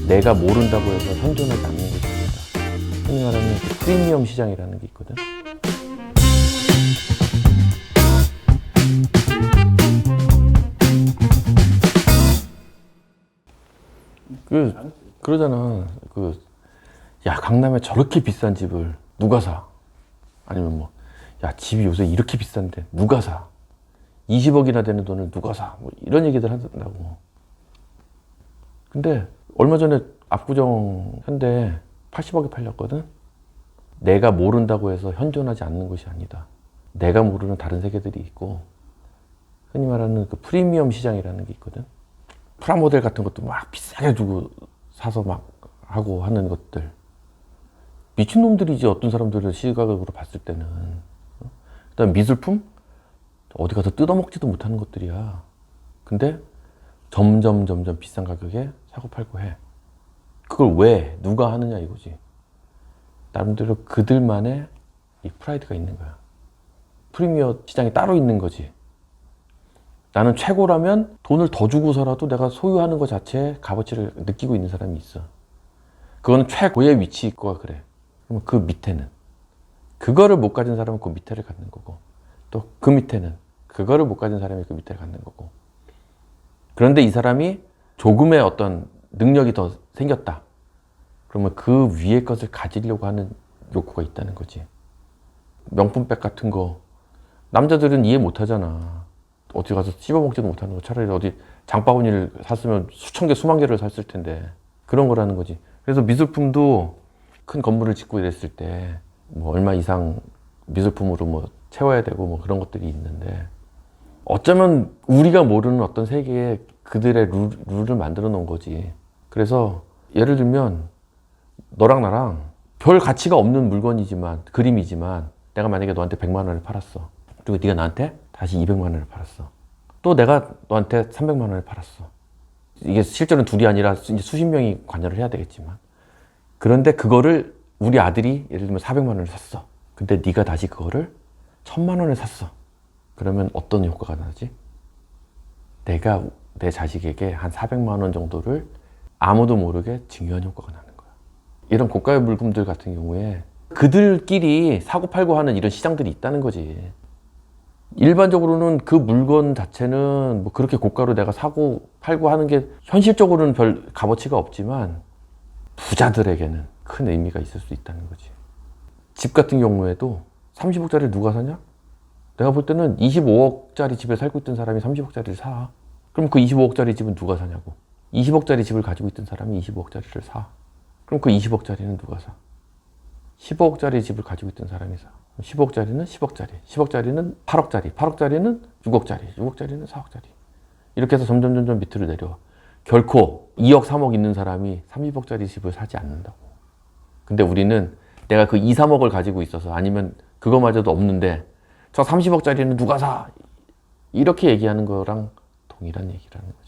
내가 모른다고 해서 현존하지 않는 것이 아니다. 흔히 말하는 프리미엄 시장이라는 게 있거든. 그러잖아. 야, 강남에 저렇게 비싼 집을 누가 사? 아니면 뭐, 야, 집이 요새 이렇게 비싼데 누가 사? 20억이나 되는 돈을 누가 사? 뭐 이런 얘기들 한다고. 근데 얼마 전에 압구정 현대 80억에 팔렸거든? 내가 모른다고 해서 현존하지 않는 것이 아니다. 내가 모르는 다른 세계들이 있고, 흔히 말하는 그 프리미엄 시장이라는 게 있거든. 프라모델 같은 것도 막 비싸게 주고 사서 막 하고 하는 것들. 미친놈들이지, 어떤 사람들은 시각으로 봤을 때는. 그다음 미술품? 어디 가서 뜯어먹지도 못하는 것들이야. 근데 점점 비싼 가격에 사고 팔고 해. 그걸 왜, 누가 하느냐 이거지. 나름대로 그들만의 이 프라이드가 있는 거야. 프리미어 시장이 따로 있는 거지. 나는 최고라면 돈을 더 주고서라도 내가 소유하는 것 자체에 값어치를 느끼고 있는 사람이 있어. 그거는 최고의 위치에 있고 그래. 그러면 그 밑에는, 그거를 못 가진 사람은 그 밑에를 갖는 거고, 또 그 밑에는 그거를 못 가진 사람이 그 밑에를 갖는 거고. 그런데 이 사람이 조금의 어떤 능력이 더 생겼다. 그러면 그 위에 것을 가지려고 하는 욕구가 있다는 거지. 명품백 같은 거 남자들은 이해 못 하잖아. 어디 가서 씹어먹지도 못하는 거. 차라리 어디 장바구니를 샀으면 수천 개, 수만 개를 샀을 텐데. 그런 거라는 거지. 그래서 미술품도 큰 건물을 짓고 이랬을 때 뭐 얼마 이상 미술품으로 뭐 채워야 되고 뭐 그런 것들이 있는데, 어쩌면 우리가 모르는 어떤 세계에 그들의 룰을 만들어 놓은 거지. 그래서 예를 들면 너랑 나랑 별 가치가 없는 물건이지만, 그림이지만, 내가 만약에 너한테 100만 원을 팔았어. 그리고 네가 나한테 다시 200만 원을 팔았어. 또 내가 너한테 300만 원을 팔았어. 이게 실제로는 둘이 아니라 이제 수십 명이 관여를 해야 되겠지만, 그런데 그거를 우리 아들이 예를 들면 400만 원을 샀어. 근데 네가 다시 그거를 1000만 원에 샀어. 그러면 어떤 효과가 나지? 내가 내 자식에게 한 400만 원 정도를 아무도 모르게 증여한 효과가 나는 거야. 이런 고가의 물품들 같은 경우에 그들끼리 사고 팔고 하는 이런 시장들이 있다는 거지. 일반적으로는 그 물건 자체는 뭐 그렇게 고가로 내가 사고 팔고 하는 게 현실적으로는 별 값어치가 없지만, 부자들에게는 큰 의미가 있을 수 있다는 거지. 집 같은 경우에도 30억짜리를 누가 사냐? 내가 볼 때는 25억짜리 집에 살고 있던 사람이 30억짜리를 사. 그럼 그 25억짜리 집은 누가 사냐고. 20억짜리 집을 가지고 있던 사람이 25억짜리를 사. 그럼 그 20억짜리는 누가 사? 15억짜리 집을 가지고 있던 사람이 사. 15억짜리는 10억짜리, 10억짜리는 8억짜리, 8억짜리는 6억짜리, 6억짜리는 4억짜리. 이렇게 해서 점점 밑으로 내려와. 결코 2억, 3억 있는 사람이 30억짜리 집을 사지 않는다고. 근데 우리는 내가 그 2, 3억을 가지고 있어서, 아니면 그거마저도 없는데 저 30억짜리는 누가 사? 이렇게 얘기하는 거랑 동일한 얘기라는 거예요.